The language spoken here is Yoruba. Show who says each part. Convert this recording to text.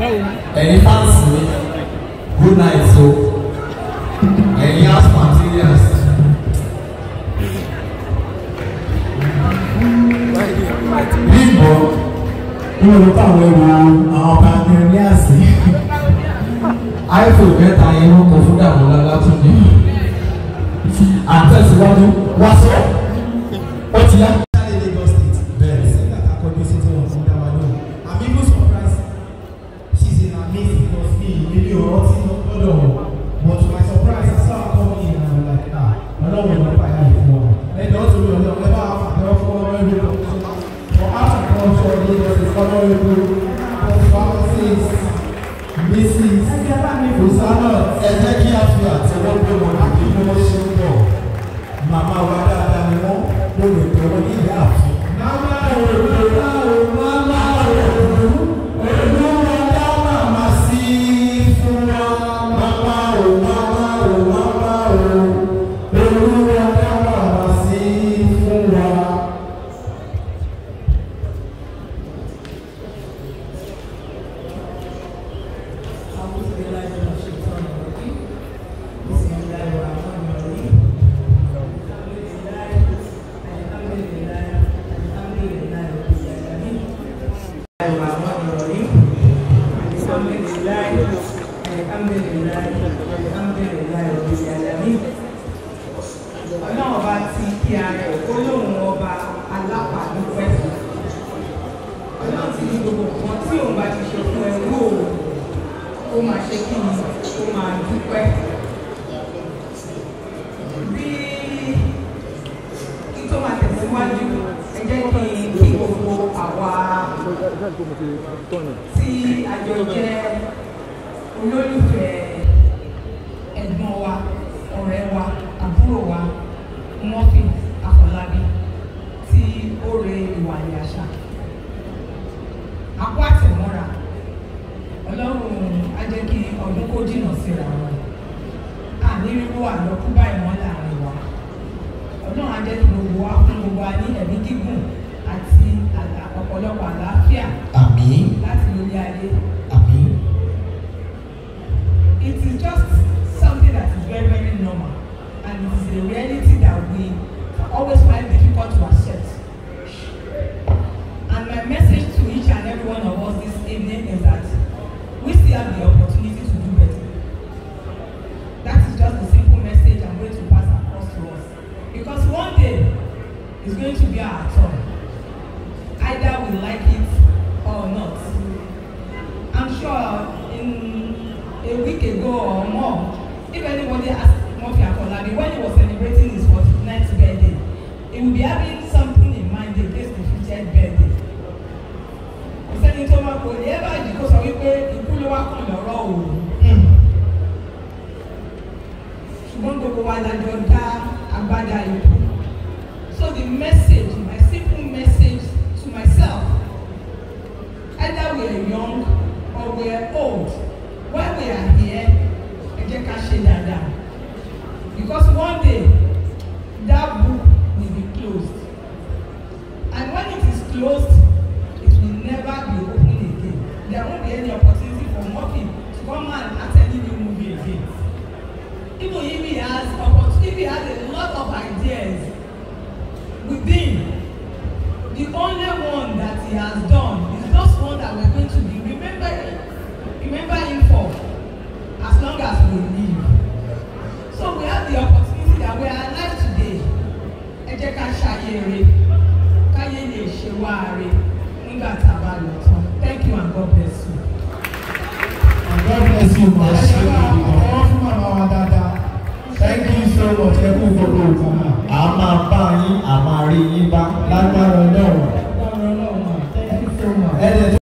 Speaker 1: Any fancy? Good night, so. Any house materials? Bimbo, you know what we want? Our pioneers. I feel better. I know Kofuda Mulala to me. And that's what what's up? What's that? Lagos State. Bẹ́ẹ̀ ni that according to the one I'm even surprised. She's in amazing because maybe you're not but to my surprise, I saw her come in and I'm like, I don't want to buy her before. And also, we never have a honorable. For after culture, Lagos is honorable. For pharmacies, Mrs. Usana, Ezeki Afia, tí wọ́n gbé wọn àbí bí wọ́n ṣe ń bọ̀. Màmá wa dáadáa ni wọ́n lórí ìpè wọn ní ìyá àfin. Màmá sí fún wa.
Speaker 2: Tí àjọ jẹ́ olólùfẹ́ ẹ̀gbọ́n wa, ọ̀rẹ́ wa, àbúrò wa, Mọ́fì Afolabi tí ó re ìwà ní àṣà. Àpò àtẹ̀mọ́ra, Ọlọ́run á jẹ́ kí ọdún kó jìnnà síra wọn. Àníríwó àlọ́kú báyìí wọ́n láàrin wa. Ọlọ́run á jẹ́ kí gbogbo wa fún gbogbo wa ní ẹ̀mí gígùn àti ọ̀pọ̀lọpọ̀ àlàáfíà.
Speaker 1: Àmín.
Speaker 2: Láti lórí ayé.
Speaker 1: Àmín.
Speaker 2: It is just something that is very, very normal, and it is a reality that we always find difficult to accept. And my message to each and every one of us this evening is that we still have the opportunity to do better. That is just the simple message I'm going to pass across to us. Because one day is going to be our turn. Either we like it or not. I'm sure in a week ago or more, if anybody asked Murphy Afolabi when he was celebrating his 49th birthday, he would be having something in mind against the 50th birthday. He said in Tomako, the ever because of it, ikú ló wá kàn lọ́rọ̀ o. Ṣùgbọ́n gbogbo wa la jọ dá agbádá ikú. So the message, my simple message to myself, either we are young or we are old, when we are here, because one day that book will be closed, and when it is closed, it will never be opened again. There won't be any opportunity for Murphy to come and attend any new movie again. Even if he has a lot of ideas within, the only one that he has done is just one that we're going to be remember him for as long as we live. So we have the opportunity that we are alive today. Ẹ jẹ́ ká ṣayẹ̀rẹ̀, káyé lè ṣe wáre nígbà tá a bá lọ tán. Thank you and God bless you.
Speaker 1: And God bless you, my Thank you so much. Ẹ kú gbogbo nǹkan. A máa bá yín, a máa rí yín bá lágbára.